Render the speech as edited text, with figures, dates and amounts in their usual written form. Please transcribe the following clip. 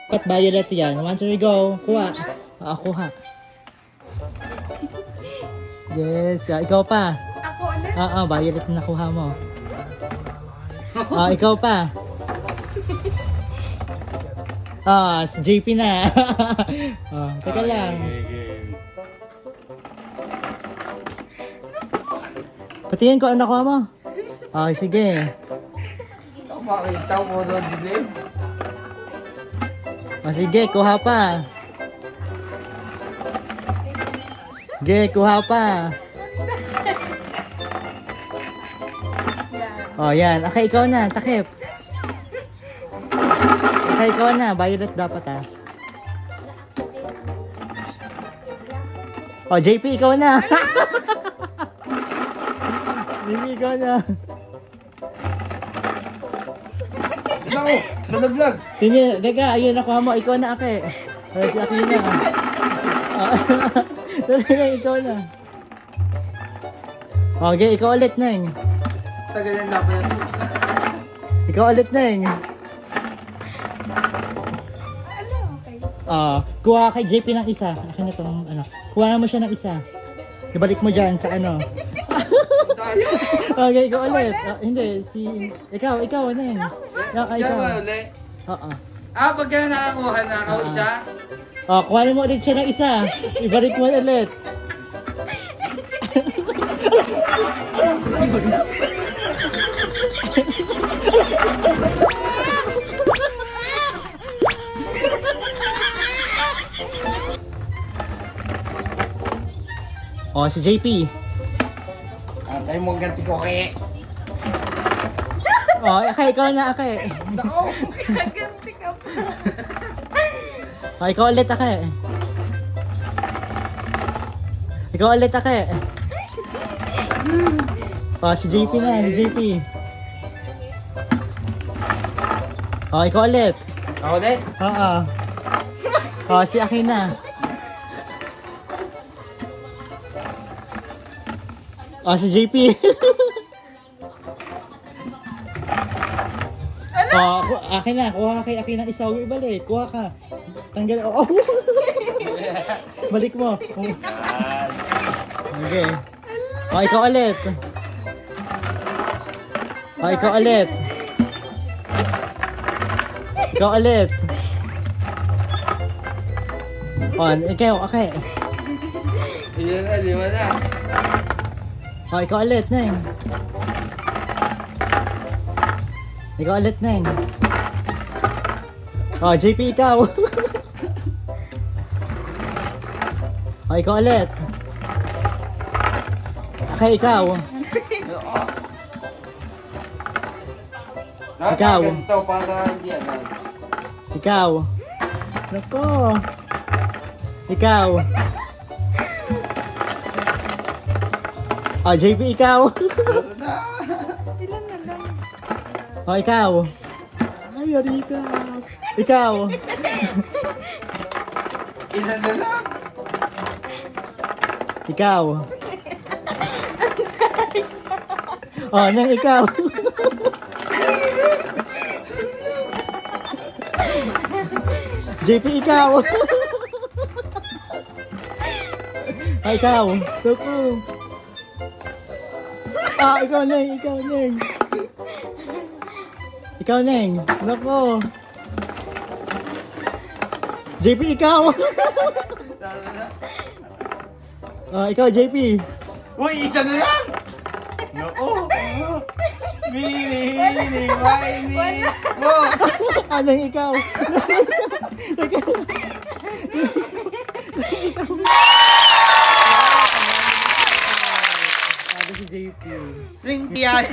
Dapat violet yan. 1, 2, go. Kuha. Kuha. Yes. Ikaw pa. Ako ulit? Violet na nakuha mo. Ikaw pa. Si JP na. Teka lang. Patingin ko ano nakuha mo. Sige. Makita mo doon din. Sige, kuha pa. Sige, kuha pa. Yan. Okay, ikaw na. Takip. Okay, ikaw na. Violet dapat JP, ikaw na. JP, ikaw na. Naku, nalaglag. Tingin, teka, ayun nakuha mo. Ikaw na, Ake. Si Ake na. Dali na, ikaw na. Okay, ikaw ulit, Neng. Tagal yung laban natin. Ikaw ulit, Neng. Ano? Okay. Kuha kay JP ng isa. Akin na tong, kuha mo siya ng isa. Ibalik mo dyan sa Okay, ikaw ulit. Hindi, ikaw, Neng. Siya ba ulit? Pagka nakakuha na ako isa? Kuhanin mo ulit siya ng isa. Ibalik mo ulit. Si JP. Tayo mo ganti ko kaya. Ikaw na, Ake. Nako! Ganti ka pa. Ikaw ulit, Ake. Ikaw ulit, Ake. Si JP na, si JP. Ikaw ulit. Ako ulit? Si Ake na. Si JP. Akin na. Kuha ka kay Akin ng isa. Huwag ibalik. Kuha ka. Tanggal. Balik mo. Okay. Ikaw ulit. Ikaw ulit. Ikaw ulit. Ikaw, okay. Ilan na, 5 na. Ikaw ulit, Neng. Ikaw ulit, Neng. JP, ikaw. Ikaw ulit. Okay, ikaw. Ikaw. Ganito para diyan. Ikaw. Nako. Ikaw. JP, ikaw. Ilan na lang? Ikaw. Ay, Arika. Ikaw. Ilan na lang? Ikaw. Nang ikaw. JP, ikaw. Ikaw. Tupo. Ikaw, Neng. Ikaw, Neng. Ikaw, Neng. Nako. JP, ikaw. Ikaw, JP. Uy, isa na lang! Nako! Mini, mini, mo! Neng, ikaw. Ikaw. Si JP. Ring tiyan!